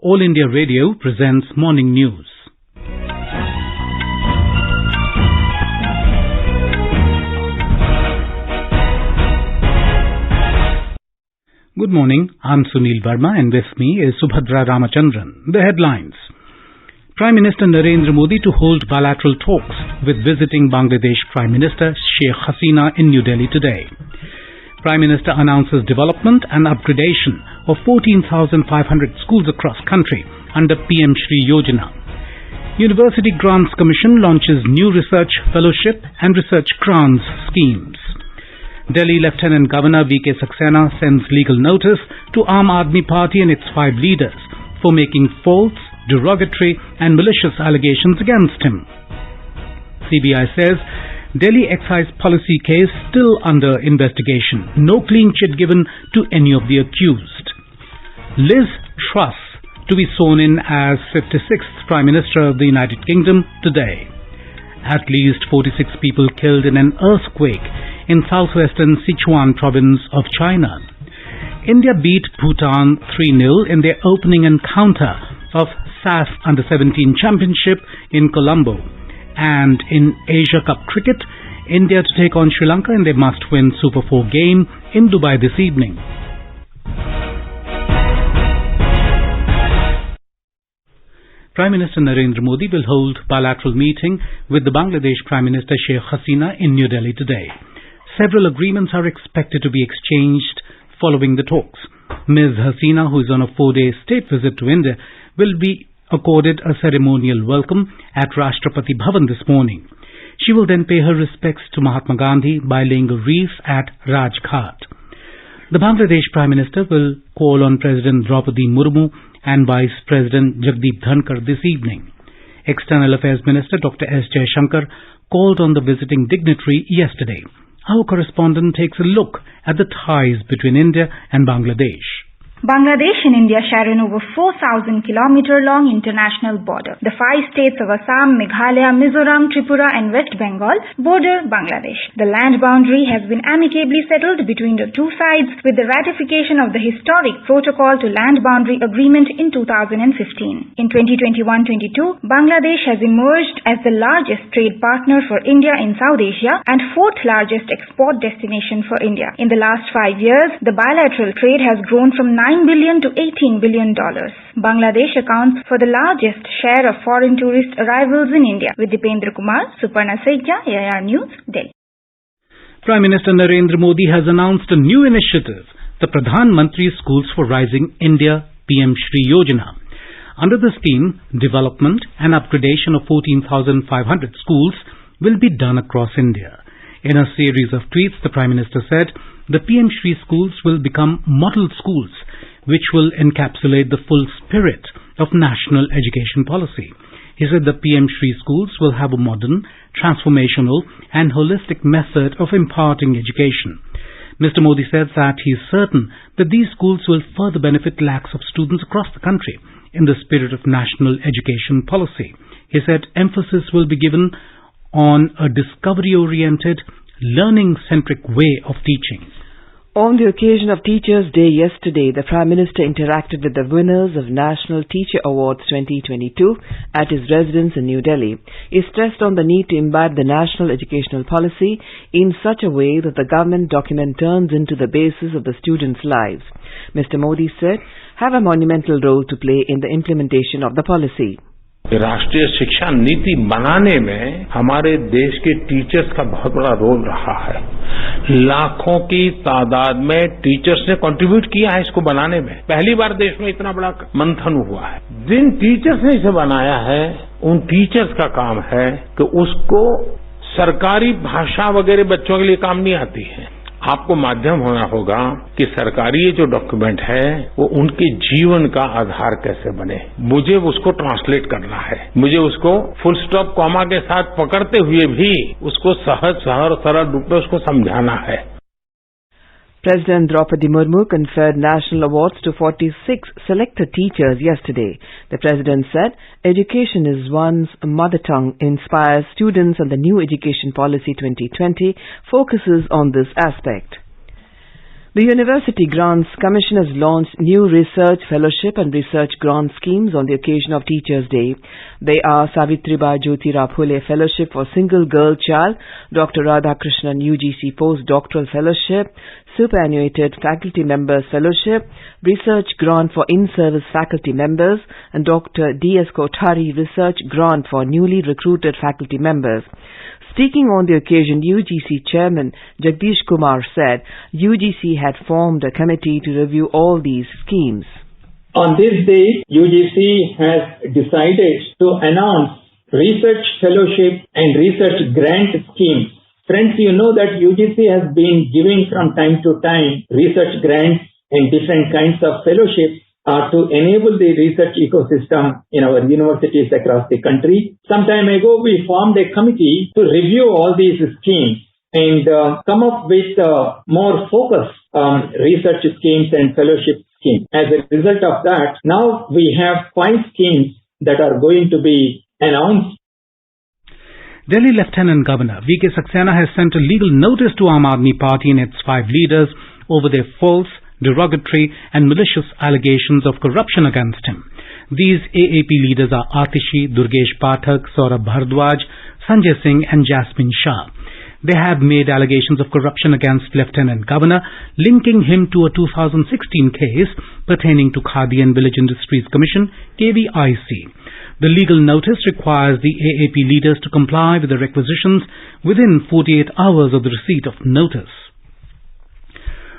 All India Radio presents Morning News. Good morning, I'm Sunil Verma and with me is Subhadra Ramachandran. The headlines. Prime Minister Narendra Modi to hold bilateral talks with visiting Bangladesh Prime Minister Sheikh Hasina in New Delhi today. Prime Minister announces development and upgradation of 14,500 schools across country under PM Shri Yojana. University Grants Commission launches new research fellowship and research grants schemes. Delhi Lieutenant Governor V.K. Saxena sends legal notice to Aam Aadmi Party and its 5 leaders for making false, derogatory and malicious allegations against him. CBI says Delhi excise policy case still under investigation. No clean chit given to any of the accused. Liz Truss to be sworn in as 56th Prime Minister of the United Kingdom today. At least 46 people killed in an earthquake in southwestern Sichuan province of China. India beat Bhutan 3-0 in their opening encounter of SAF Under-17 Championship in Colombo. And in Asia Cup cricket, India to take on Sri Lanka in their must-win Super 4 game in Dubai this evening. Prime Minister Narendra Modi will hold bilateral meeting with the Bangladesh Prime Minister Sheikh Hasina in New Delhi today. Several agreements are expected to be exchanged following the talks. Ms. Hasina, who is on a 4-day state visit to India, will be accorded a ceremonial welcome at Rashtrapati Bhavan this morning. She will then pay her respects to Mahatma Gandhi by laying a wreath at Rajghat. The Bangladesh Prime Minister will call on President Draupadi Murmu and Vice President Jagdeep Dhankar this evening. External Affairs Minister Dr. S. Jaishankar called on the visiting dignitary yesterday. Our correspondent takes a look at the ties between India and Bangladesh. Bangladesh and India share an over 4,000-kilometer-long international border. The 5 states of Assam, Meghalaya, Mizoram, Tripura and West Bengal border Bangladesh. The land boundary has been amicably settled between the two sides with the ratification of the historic Protocol to Land Boundary Agreement in 2015. In 2021-22, Bangladesh has emerged as the largest trade partner for India in South Asia and 4th largest export destination for India. In the last 5 years, the bilateral trade has grown from $9 billion to $18 billion. Bangladesh accounts for the largest share of foreign tourist arrivals in India. With Dipendra Kumar, Suparna Sejja, AIR News, Delhi. Prime Minister Narendra Modi has announced a new initiative, the Pradhan Mantri Schools for Rising India PM Shri Yojana. Under the scheme, development and upgradation of 14,500 schools will be done across India. In a series of tweets, the Prime Minister said the PM Shri schools will become model schools which will encapsulate the full spirit of national education policy. He said the PM Shri schools will have a modern, transformational and holistic method of imparting education. Mr. Modi said that he is certain that these schools will further benefit lakhs of students across the country in the spirit of national education policy. He said emphasis will be given on a discovery-oriented, learning-centric way of teaching. On the occasion of Teachers' Day yesterday, the Prime Minister interacted with the winners of National Teacher Awards 2022 at his residence in New Delhi. He stressed on the need to imbibe the national educational policy in such a way that the government document turns into the basis of the students' lives. Mr. Modi said, have a monumental role to play in the implementation of the policy. राष्ट्रीय शिक्षा नीति बनाने में हमारे देश के teachers का बहुत बड़ा रोल रहा है. लाखों की तादाद में टीचर्स ने कंट्रीब्यूट किया है इसको बनाने में. पहली बार देश में इतना बड़ा मंथन हुआ है. जिन टीचर्स ने इसे बनाया है उन टीचर्स का काम है कि उसको सरकारी भाषा वगैरह बच्चों के लिए काम नहीं आती है. आपको माध्यम होना होगा कि सरकारी ये जो डॉक्यूमेंट है वो उनके जीवन का आधार कैसे बने. मुझे उसको ट्रांसलेट करना है. मुझे उसको फुल स्टॉप कॉमा के साथ पकड़ते हुए भी उसको सहज सरल रूप में उसको समझाना है. President Draupadi Murmu conferred national awards to 46 selected teachers yesterday. The President said, education is one's mother tongue, inspires students, and the new Education Policy 2020 focuses on this aspect. The University Grants Commission has launched new research fellowship and research grant schemes on the occasion of Teachers' Day. They are Savitribai Jyotirao Phule Fellowship for Single Girl Child, Dr. Radhakrishnan UGC Postdoctoral Fellowship, Superannuated Faculty Members Fellowship, Research Grant for In-Service Faculty Members, and Dr. D.S. Kothari Research Grant for newly recruited faculty members. Speaking on the occasion, UGC Chairman Jagdish Kumar said UGC had formed a committee to review all these schemes. On this day, UGC has decided to announce research fellowship and research grant schemes. Friends, you know that UGC has been giving from time to time research grants and different kinds of fellowships to enable the research ecosystem in our universities across the country. Some time ago, we formed a committee to review all these schemes and come up with more focus on research schemes and fellowship schemes. As a result of that, now we have 5 schemes that are going to be announced. Delhi Lieutenant Governor V.K. Saxena has sent a legal notice to Aam Aadmi Party and its 5 leaders over their false, derogatory and malicious allegations of corruption against him. These AAP leaders are Atishi, Durgesh Pathak, Saurabh Bhardwaj, Sanjay Singh and Jasmine Shah. They have made allegations of corruption against Lieutenant Governor, linking him to a 2016 case pertaining to Khadi and Village Industries Commission, KVIC. The legal notice requires the AAP leaders to comply with the requisitions within 48 hours of the receipt of notice.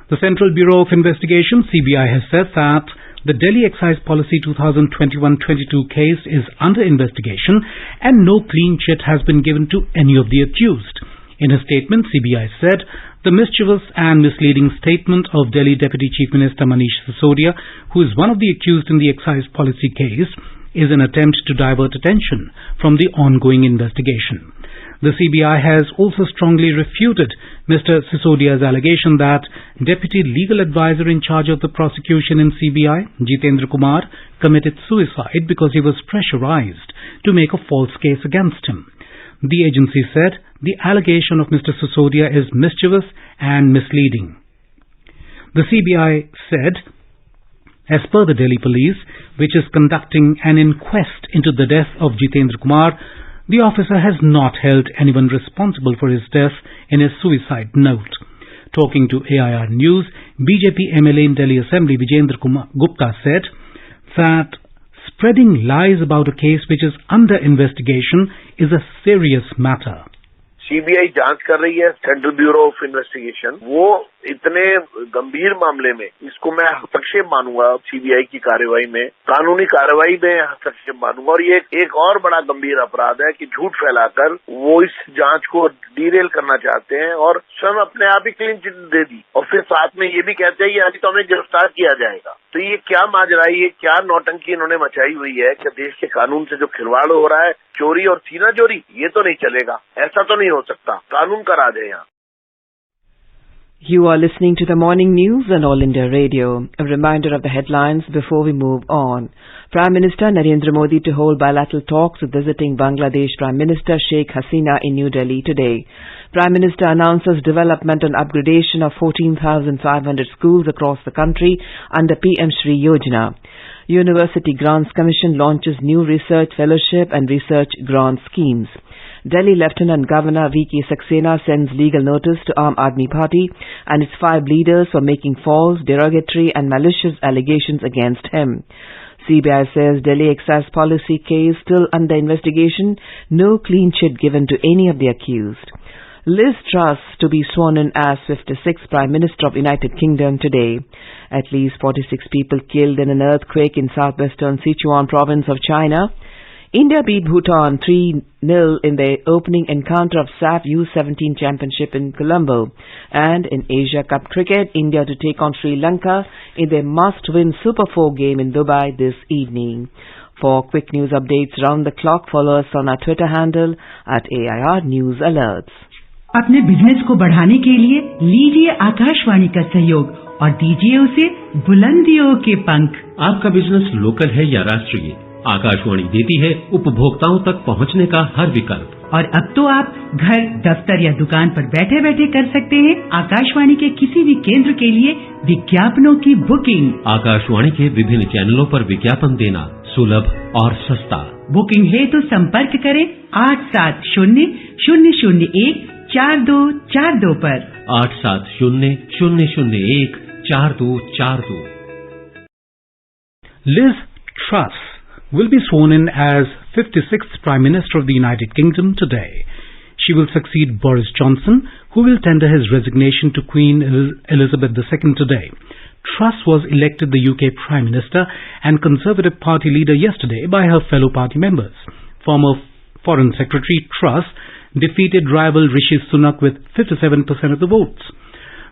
The Central Bureau of Investigation, CBI, has said that the Delhi Excise Policy 2021-22 case is under investigation and no clean chit has been given to any of the accused. In a statement, CBI said the mischievous and misleading statement of Delhi Deputy Chief Minister Manish Sisodia, who is one of the accused in the excise policy case, is an attempt to divert attention from the ongoing investigation. The CBI has also strongly refuted Mr. Sisodia's allegation that Deputy Legal Advisor in charge of the prosecution in CBI, Jitendra Kumar, committed suicide because he was pressurized to make a false case against him. The agency said the allegation of Mr. Sisodia is mischievous and misleading. The CBI said, as per the Delhi Police, which is conducting an inquest into the death of Jitendra Kumar, the officer has not held anyone responsible for his death in his suicide note. Talking to AIR News, BJP MLA in Delhi Assembly Vijendra Gupta said that spreading lies about a case which is under investigation is a serious matter. CBI जांच कर रही है, central bureau of investigation. वो इतने गंभीर मामले में इसको मैं हस्तक्षेप मानूंगा सीबीआई की कार्यवाही में, कानूनी कार्यवाही में हस्तक्षेप मानूंगा। और ये एक और बड़ा गंभीर अपराध है कि झूठ फैलाकर वो इस जांच को डीरेल करना चाहते हैं और स्वयं अपने आप ही क्लीन चिट दे दी और फिर साथ में ये भी कहते हैं कि अभी तो हमें गिरफ्तार किया जाएगा। तो ये क्या माजरा है, ये क्या नौटंकी इन्होंने मचाई हुई है कि देश के कानून से जो खिलवाड़ हो रहा है, चोरी और सीना चोरी, ये तो नहीं चलेगा, ऐसा तो नहीं हो सकता, कानून का राज है यहाँ। You are listening to the morning news on All India Radio. A reminder of the headlines before we move on. Prime Minister Narendra Modi to hold bilateral talks with visiting Bangladesh Prime Minister Sheikh Hasina in New Delhi today. Prime Minister announces development and upgradation of 14,500 schools across the country under PM Shri Yojana. University Grants Commission launches new research fellowship and research grant schemes. Delhi Lieutenant Governor V.K. Saxena sends legal notice to Aam Aadmi Party and its 5 leaders for making false, derogatory and malicious allegations against him. CBI says Delhi excise policy case still under investigation, no clean chit given to any of the accused. Liz Truss to be sworn in as 56th Prime Minister of United Kingdom today. At least 46 people killed in an earthquake in southwestern Sichuan province of China. India beat Bhutan 3-0 in their opening encounter of SAF U17 Championship in Colombo. And in Asia Cup Cricket, India to take on Sri Lanka in their must-win Super 4 game in Dubai this evening. For quick news updates round the clock, follow us on our Twitter handle @AIR News Alerts. अपने business को बढ़ाने के लिए लीजिए आकाशवाणी का सहयोग और दीजिए उसे बुलंदियों के पंख। आपका बिजनेस लोकल है या राष्ट्रीय, आकाशवाणी देती है उपभोक्ताओं तक पहुंचने का हर विकल्प। और अब तो आप घर, दफ्तर या दुकान पर बैठे बैठे कर सकते हैं आकाशवाणी के किसी भी केंद्र के लिए विज्ञापनों की बुकिंग। आकाशवाणी के विभिन्न चैनलों पर विज्ञापन देना सुलभ और सस्ता। बुकिंग है तो संपर्क करें 8700014242 पर। 8700014242। Liz Truss will be sworn in as 56th Prime Minister of the United Kingdom today. She will succeed Boris Johnson, who will tender his resignation to Queen Elizabeth II today. Truss was elected the UK Prime Minister and Conservative Party leader yesterday by her fellow party members. Former Foreign Secretary Truss defeated rival Rishi Sunak with 57% of the votes.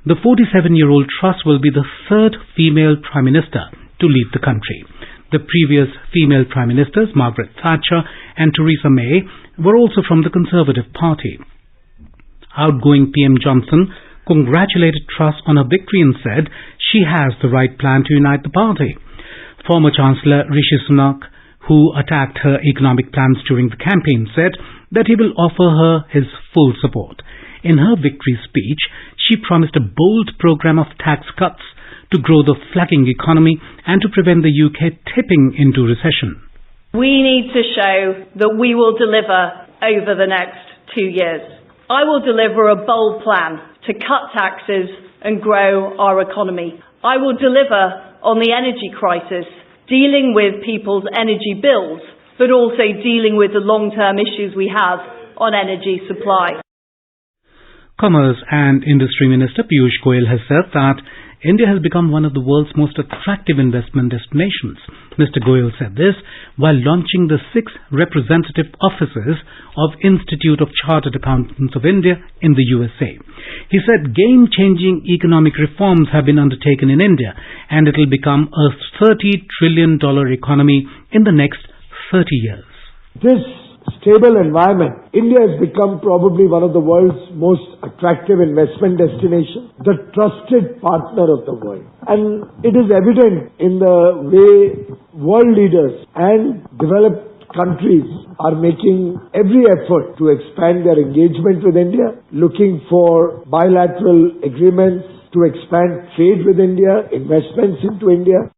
The 47-year-old Truss will be the third female Prime Minister to lead the country. The previous female Prime Ministers, Margaret Thatcher and Theresa May, were also from the Conservative Party. Outgoing PM Johnson congratulated Truss on her victory and said she has the right plan to unite the party. Former Chancellor Rishi Sunak, who attacked her economic plans during the campaign, said that he will offer her his full support. In her victory speech, she promised a bold program of tax cuts to grow the flagging economy and to prevent the UK tipping into recession. We need to show that we will deliver over the next 2 years. I will deliver a bold plan to cut taxes and grow our economy. I will deliver on the energy crisis, dealing with people's energy bills, but also dealing with the long-term issues we have on energy supply. Commerce and Industry Minister Piyush Goyal has said that India has become one of the world's most attractive investment destinations. Mr. Goyal said this while launching the 6 representative offices of Institute of Chartered Accountants of India in the USA. He said game-changing economic reforms have been undertaken in India and it will become a $30 trillion economy in the next 30 years. This stable environment, India has become probably one of the world's most attractive investment destinations, the trusted partner of the world. And it is evident in the way world leaders and developed countries are making every effort to expand their engagement with India, looking for bilateral agreements to expand trade with India, investments into India.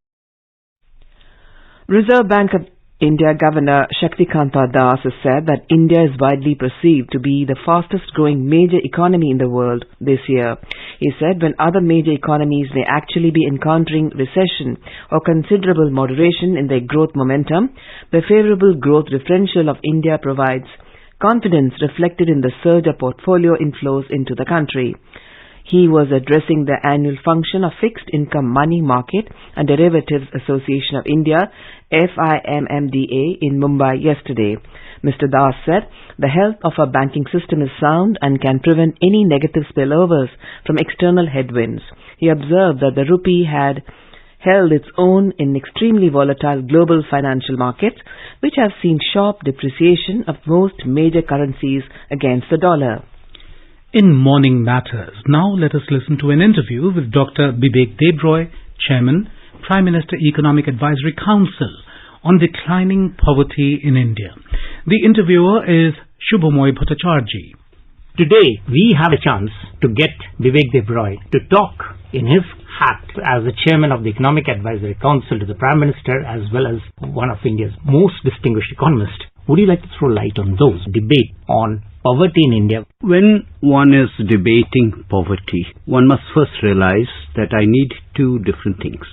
Reserve Bank of India Governor Shaktikanta Das has said that India is widely perceived to be the fastest growing major economy in the world this year. He said when other major economies may actually be encountering recession or considerable moderation in their growth momentum, the favorable growth differential of India provides confidence reflected in the surge of portfolio inflows into the country. He was addressing the annual function of Fixed Income Money Market and Derivatives Association of India, FIMMDA, in Mumbai yesterday. Mr. Das said the health of our banking system is sound and can prevent any negative spillovers from external headwinds. He observed that the rupee had held its own in extremely volatile global financial markets, which have seen sharp depreciation of most major currencies against the dollar. In Morning Matters, now let us listen to an interview with Dr. Bibek Debroy, Chairman, Prime Minister Economic Advisory Council, on declining poverty in India. The interviewer is Shubhamoy Bhattacharjee. Today, we have a chance to get Bibek Debroy to talk in his hat as the Chairman of the Economic Advisory Council to the Prime Minister as well as one of India's most distinguished economists. Would you like to throw light on those debate on poverty in India? When one is debating poverty, one must first realize that I need two different things.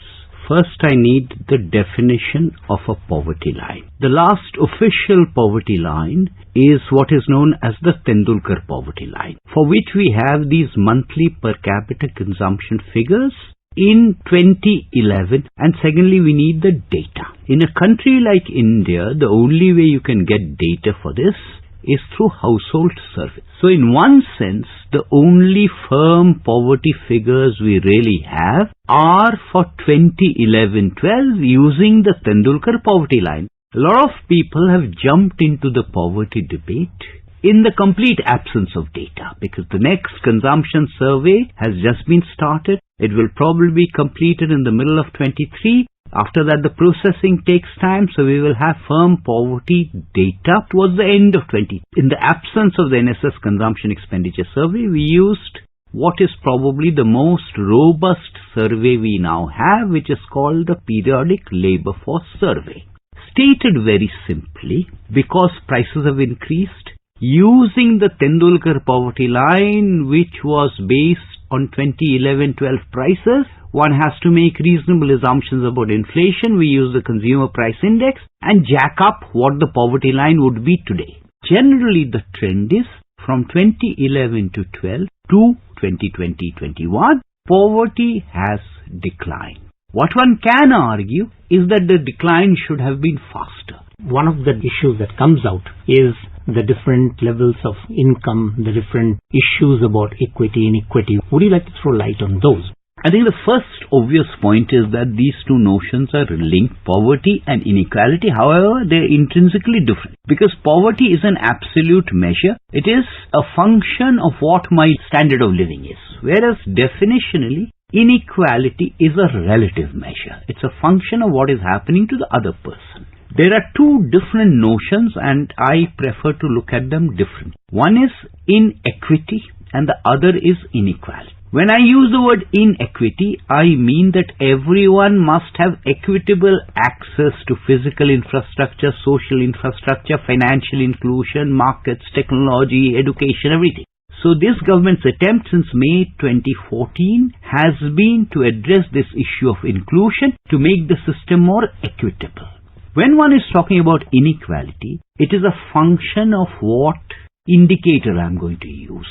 First, I need the definition of a poverty line. The last official poverty line is what is known as the Tendulkar poverty line, for which we have these monthly per capita consumption figures in 2011, and secondly, we need the data. In a country like India, the only way you can get data for this is through household survey. So in one sense, the only firm poverty figures we really have are for 2011-12 using the Tendulkar poverty line. A lot of people have jumped into the poverty debate in the complete absence of data, because the next consumption survey has just been started. It will probably be completed in the middle of 23. After that, the processing takes time, so we will have firm poverty data towards the end of 20. In the absence of the NSS Consumption Expenditure Survey, we used what is probably the most robust survey we now have, which is called the Periodic Labour Force Survey. Stated very simply, because prices have increased, using the Tendulkar poverty line, which was based on 2011-12 prices, one has to make reasonable assumptions about inflation. We use the consumer price index and jack up what the poverty line would be today. Generally, the trend is from 2011 to 12 to 2020-21, poverty has declined. What one can argue is that the decline should have been faster. One of the issues that comes out is the different levels of income, the different issues about equity, inequity. Would you like to throw light on those? I think the first obvious point is that these two notions are linked, poverty and inequality. However, they're intrinsically different, because poverty is an absolute measure. It is a function of what my standard of living is, whereas definitionally, inequality is a relative measure. It's a function of what is happening to the other person. There are two different notions, and I prefer to look at them differently. One is inequity and the other is inequality. When I use the word inequity, I mean that everyone must have equitable access to physical infrastructure, social infrastructure, financial inclusion, markets, technology, education, everything. So this government's attempt since May 2014 has been to address this issue of inclusion to make the system more equitable. When one is talking about inequality, it is a function of what indicator I am going to use.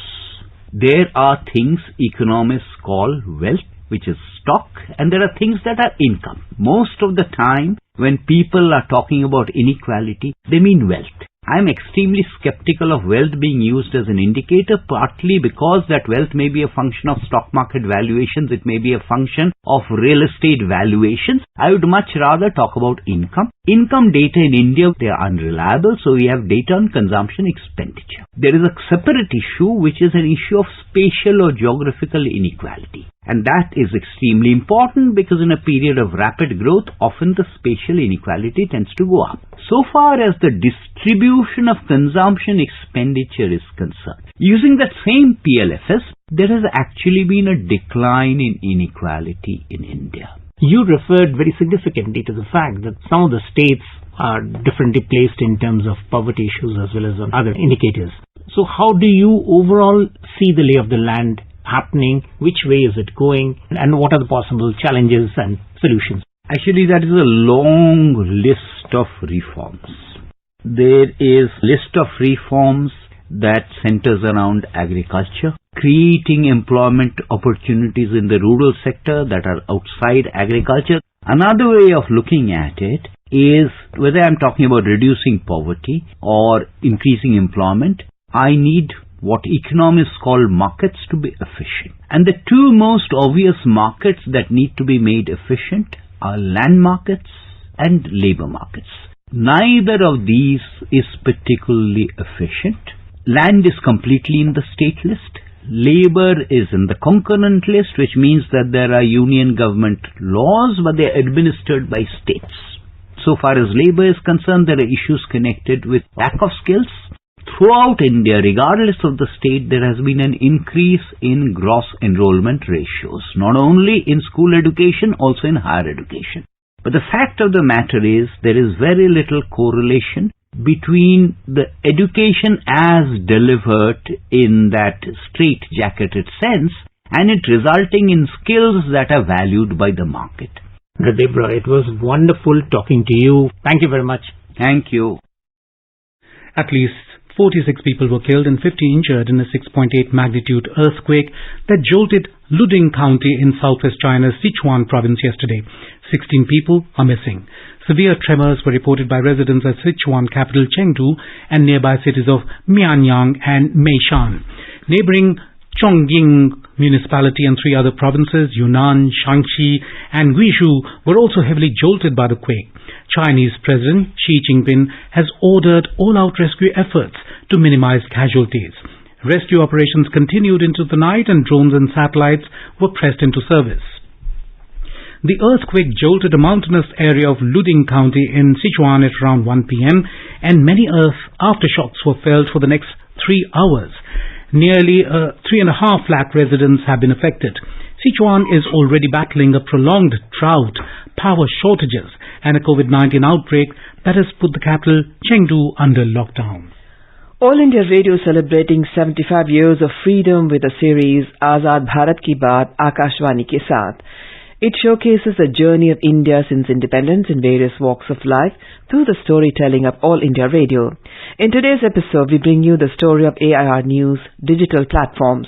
There are things economists call wealth, which is stock, and there are things that are income. Most of the time, when people are talking about inequality, they mean wealth. I am extremely skeptical of wealth being used as an indicator, partly because that wealth may be a function of stock market valuations, it may be a function of real estate valuations. I would much rather talk about income. Income data in India, they are unreliable, so we have data on consumption expenditure. There is a separate issue, which is an issue of spatial or geographical inequality. And that is extremely important, because in a period of rapid growth, often the spatial inequality tends to go up. So far as the distribution of consumption expenditure is concerned, using that same PLFS, there has actually been a decline in inequality in India. You referred very significantly to the fact that some of the states are differently placed in terms of poverty issues as well as on other indicators. So how do you overall see the lay of the land happening? Which way is it going? And what are the possible challenges and solutions? Actually, that is a long list of reforms. There is a list of reforms that centers around agriculture, creating employment opportunities in the rural sector that are outside agriculture. Another way of looking at it is, whether I'm talking about reducing poverty or increasing employment, I need what economists call markets to be efficient. And the two most obvious markets that need to be made efficient are land markets and labor markets. Neither of these is particularly efficient. Land is completely in the state list. Labor is in the concurrent list, which means that there are union government laws, but they are administered by states. So far as labor is concerned, there are issues connected with lack of skills. Throughout India, regardless of the state, there has been an increase in gross enrollment ratios, not only in school education, also in higher education. But the fact of the matter is, there is very little correlation between the education as delivered in that straight-jacketed sense and it resulting in skills that are valued by the market. Debra, it was wonderful talking to you. Thank you very much. Thank you. At least 46 people were killed and 50 injured in a 6.8 magnitude earthquake that jolted Luding County in southwest China's Sichuan province yesterday. 16 people are missing. Severe tremors were reported by residents of Sichuan capital Chengdu and nearby cities of Mianyang and Meishan. Neighboring Chongqing municipality and 3 other provinces, Yunnan, Shaanxi and Guizhou, were also heavily jolted by the quake. Chinese President Xi Jinping has ordered all-out rescue efforts to minimize casualties. Rescue operations continued into the night and drones and satellites were pressed into service. The earthquake jolted a mountainous area of Luding County in Sichuan at around 1 p.m. and many earth aftershocks were felt for the next 3 hours. Nearly 3.5 lakh residents have been affected. Sichuan is already battling a prolonged drought, power shortages and a COVID-19 outbreak that has put the capital, Chengdu, under lockdown. All India Radio celebrating 75 years of freedom with the series Azad Bharat Ki Baat Akashvani ke Saath. It showcases the journey of India since independence in various walks of life through the storytelling of All India Radio. In today's episode, we bring you the story of AIR News digital platforms.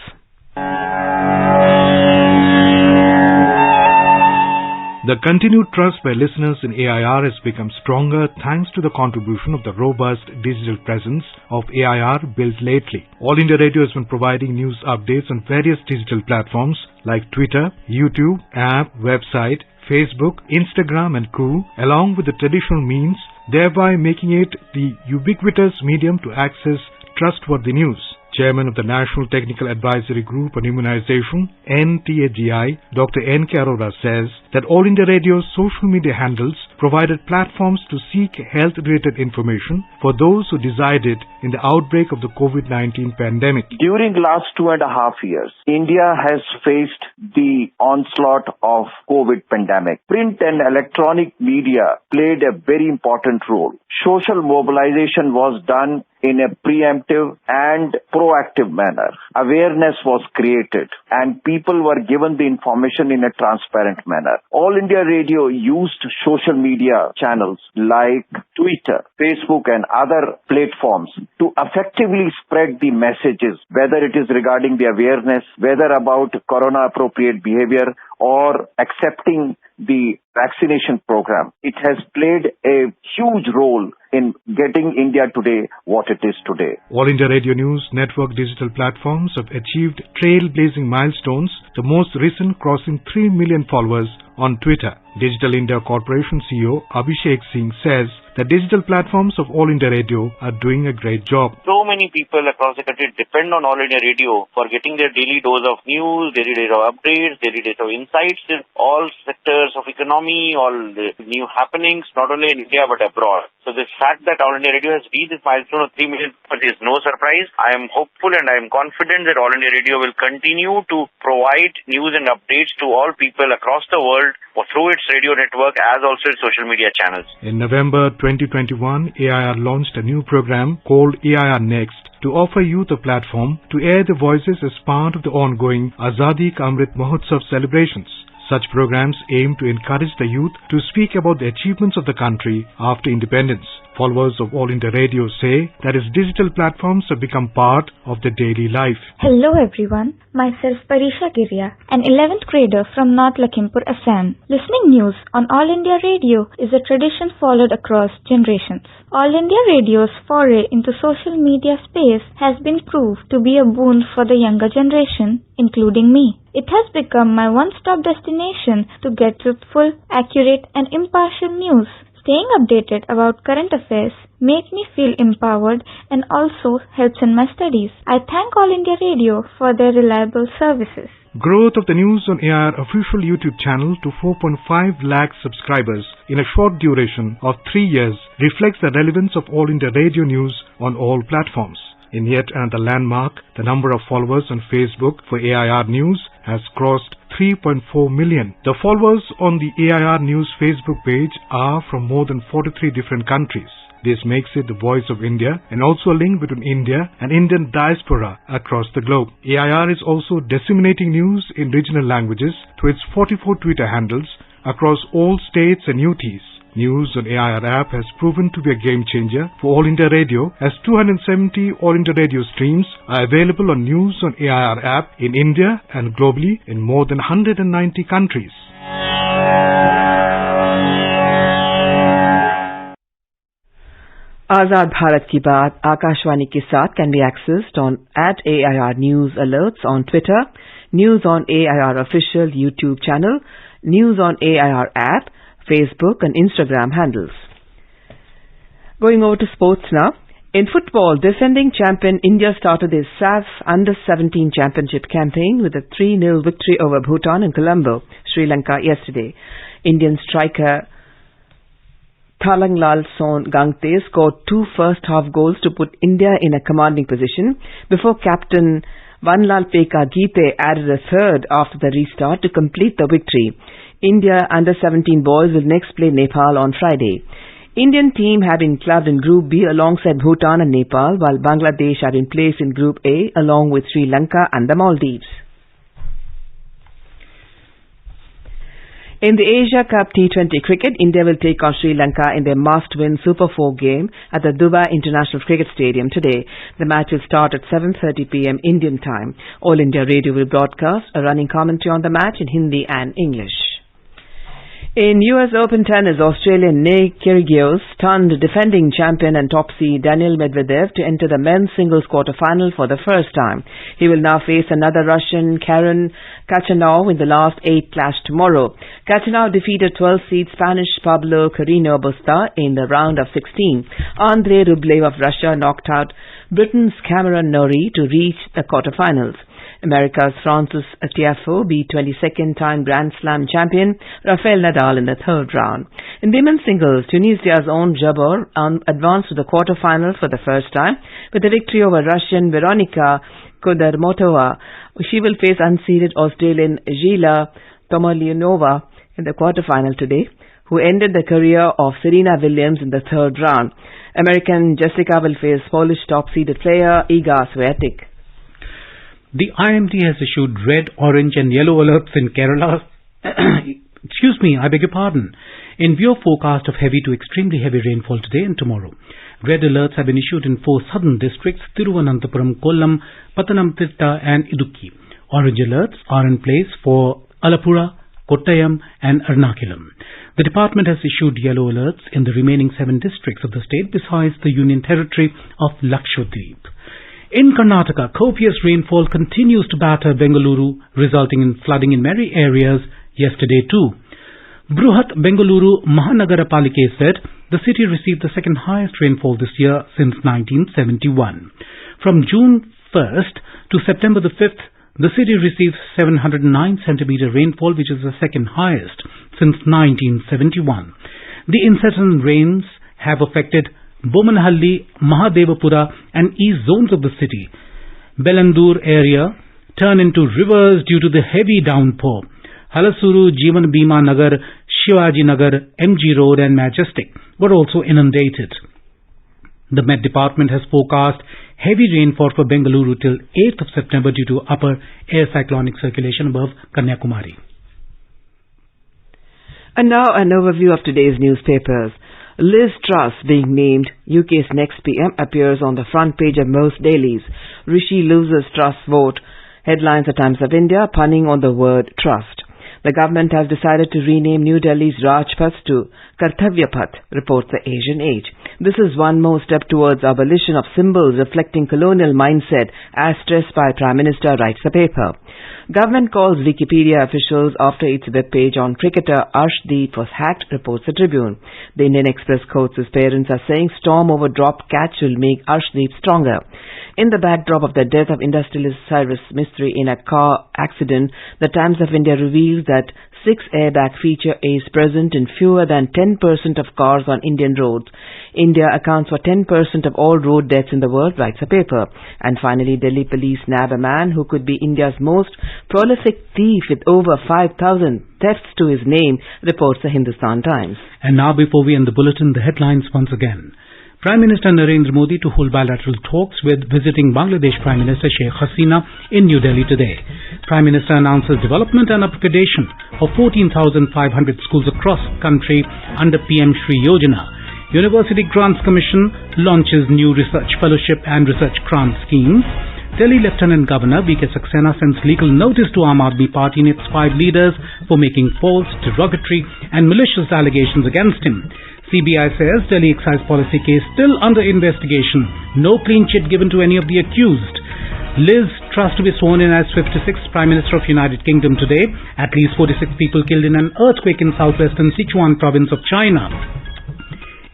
The continued trust by listeners in AIR has become stronger thanks to the contribution of the robust digital presence of AIR built lately. All India Radio has been providing news updates on various digital platforms like Twitter, YouTube, app, website, Facebook, Instagram and Co., along with the traditional means, thereby making it the ubiquitous medium to access trustworthy news. Chairman of the National Technical Advisory Group on Immunization, NTAGI, Dr. N.K. Arora says that All India Radio's social media handles provided platforms to seek health-related information for those who desired it in the outbreak of the COVID-19 pandemic. During the last 2.5 years, India has faced the onslaught of COVID pandemic. Print and electronic media played a very important role. Social mobilization was done in a preemptive and proactive manner. Awareness was created and people were given the information in a transparent manner. All India Radio used social media channels like Twitter, Facebook and other platforms to effectively spread the messages, whether it is regarding the awareness, whether about corona appropriate behavior or accepting the vaccination program. It has played a huge role in getting India today what it is today. All India Radio News Network digital platforms have achieved trailblazing milestones, the most recent crossing 3 million followers on Twitter. Digital India Corporation CEO Abhishek Singh says the digital platforms of All India Radio are doing a great job. So many people across the country depend on All India Radio for getting their daily dose of news, daily dose of updates, daily dose of insights in all sectors of economy, all the new happenings, not only in India but abroad. So this fact that All India Radio has reached this milestone of 3 million is no surprise. I am hopeful and I am confident that All India Radio will continue to provide news and updates to all people across the world through its radio network as also its social media channels. In November 2021, AIR launched a new program called AIR Next to offer youth a platform to air their voices as part of the ongoing Azadi Ka Amrit Mahotsav celebrations. Such programs aim to encourage the youth to speak about the achievements of the country after independence. Followers of All India Radio say that its digital platforms have become part of their daily life. Hello everyone, myself Parisha Giria, an 11th grader from North Lakhimpur, Assam. Listening news on All India Radio is a tradition followed across generations. All India Radio's foray into social media space has been proved to be a boon for the younger generation, including me. It has become my one-stop destination to get truthful, accurate and impartial news. Staying updated about current affairs makes me feel empowered and also helps in my studies. I thank All India Radio for their reliable services. Growth of the News on AIR official YouTube channel to 4.5 lakh subscribers in a short duration of 3 years reflects the relevance of All India Radio News on all platforms. In yet another landmark, the number of followers on Facebook for AIR News has crossed 3.4 million. The followers on the AIR News Facebook page are from more than 43 different countries. This makes it the voice of India and also a link between India and Indian diaspora across the globe. AIR is also disseminating news in regional languages through its 44 Twitter handles across all states and UTs. News on AIR app has proven to be a game changer for All India Radio as 270 All India Radio streams are available on News on AIR app in India and globally in more than 190 countries. Azad Bharat Ki Baat Akashvani Ke Saath can be accessed on @AIR News Alerts on Twitter, News on AIR official YouTube channel, News on AIR app, Facebook and Instagram handles. Going over to sports now. In football, defending champion India started their SAF Under-17 Championship campaign with a 3-0 victory over Bhutan in Colombo, Sri Lanka yesterday. Indian striker Thalanglal Gangte scored 2 first-half goals to put India in a commanding position before captain Vanlal Pekka Geete added a third after the restart to complete the victory. India Under-17 boys will next play Nepal on Friday. Indian team have been clubbed in Group B alongside Bhutan and Nepal, while Bangladesh are in place in Group A along with Sri Lanka and the Maldives. In the Asia Cup T20 cricket, India will take on Sri Lanka in their must-win Super 4 game at the Dubai International Cricket Stadium today. The match will start at 7:30 p.m. Indian time. All India Radio will broadcast a running commentary on the match in Hindi and English. In US Open tennis, Australian Nick Kyrgios stunned defending champion and top seed Daniil Medvedev to enter the men's singles quarterfinal for the first time. He will now face another Russian, Karen Khachanov, in the last 8 clash tomorrow. Khachanov defeated 12-seed Spanish Pablo Carreño Busta in the round of 16. Andrei Rublev of Russia knocked out Britain's Cameron Norrie to reach the quarterfinals. America's Francis Tiafoe beat 22nd-time Grand Slam champion Rafael Nadal in the third round. In women's singles, Tunisia's Ons Jabeur advanced to the quarterfinal for the first time with a victory over Russian Veronika Kudermetova. She will face unseeded Australian Zhila Tomalinova in the quarterfinal today, who ended the career of Serena Williams in the third round. American Jessica will face Polish top-seeded player Iga Swiatek. The IMD has issued red, orange and yellow alerts in Kerala. Excuse me, I beg your pardon. In view of forecast of heavy to extremely heavy rainfall today and tomorrow. Red alerts have been issued in 4 southern districts, Thiruvananthapuram, Kollam, Pathanamthitta and Idukki. Orange alerts are in place for Alappuzha, Kottayam and Ernakulam. The department has issued yellow alerts in the remaining 7 districts of the state besides the Union Territory of Lakshadweep. In Karnataka, copious rainfall continues to batter Bengaluru, resulting in flooding in many areas yesterday too. Bruhat Bengaluru Mahanagara Palike said the city received the second highest rainfall this year since 1971. From June 1st to September the 5th, the city received 709 centimeter rainfall, which is the second highest since 1971. The incessant rains have affected Bomanhalli, Mahadevapura and east zones of the city. Belandur area turned into rivers due to the heavy downpour. Halasuru, Jeevan Bhima Nagar, Shivaji Nagar, MG Road and Majestic were also inundated. The Met Department has forecast heavy rainfall for Bengaluru till 8th of September due to upper air cyclonic circulation above Kanyakumari. And now an overview of today's newspapers. Liz Truss being named UK's next PM appears on the front page of most dailies. Rishi loses Truss vote. Headlines at Times of India punning on the word trust. The government has decided to rename New Delhi's Rajpath to Kartavyapath, reports the Asian Age. This is one more step towards abolition of symbols reflecting colonial mindset, as stressed by Prime Minister, writes the paper. Government calls Wikipedia officials after its webpage on cricketer Arshdeep was hacked, reports the Tribune. The Indian Express quotes his parents as saying storm over dropped catch will make Arshdeep stronger. In the backdrop of the death of industrialist Cyrus Mistry in a car accident, the Times of India reveals that 6 airbag feature is present in fewer than 10% of cars on Indian roads. India accounts for 10% of all road deaths in the world, writes a paper. And finally, Delhi police nab a man who could be India's most prolific thief with over 5,000 thefts to his name, reports the Hindustan Times. And now, before we end the bulletin, the headlines once again. Prime Minister Narendra Modi to hold bilateral talks with visiting Bangladesh Prime Minister Sheikh Hasina in New Delhi today. Prime Minister announces development and upgradation of 14,500 schools across country under PM Shri Yojana. University Grants Commission launches new research fellowship and research grant schemes. Delhi Lieutenant Governor B.K. Saxena sends legal notice to Aam Aadmi Party and its 5 leaders for making false, derogatory and malicious allegations against him. CBI says Delhi excise policy case still under investigation. No clean chit given to any of the accused. Liz Truss to be sworn in as 56th Prime Minister of United Kingdom today. At least 46 people killed in an earthquake in southwestern Sichuan province of China.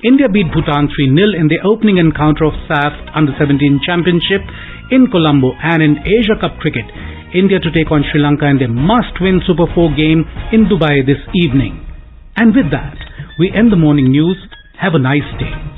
India beat Bhutan 3-0 in the opening encounter of SAF Under-17 Championship in Colombo, and in Asia Cup cricket, India to take on Sri Lanka in their must-win Super 4 game in Dubai this evening. And with that, we end the morning news. Have a nice day.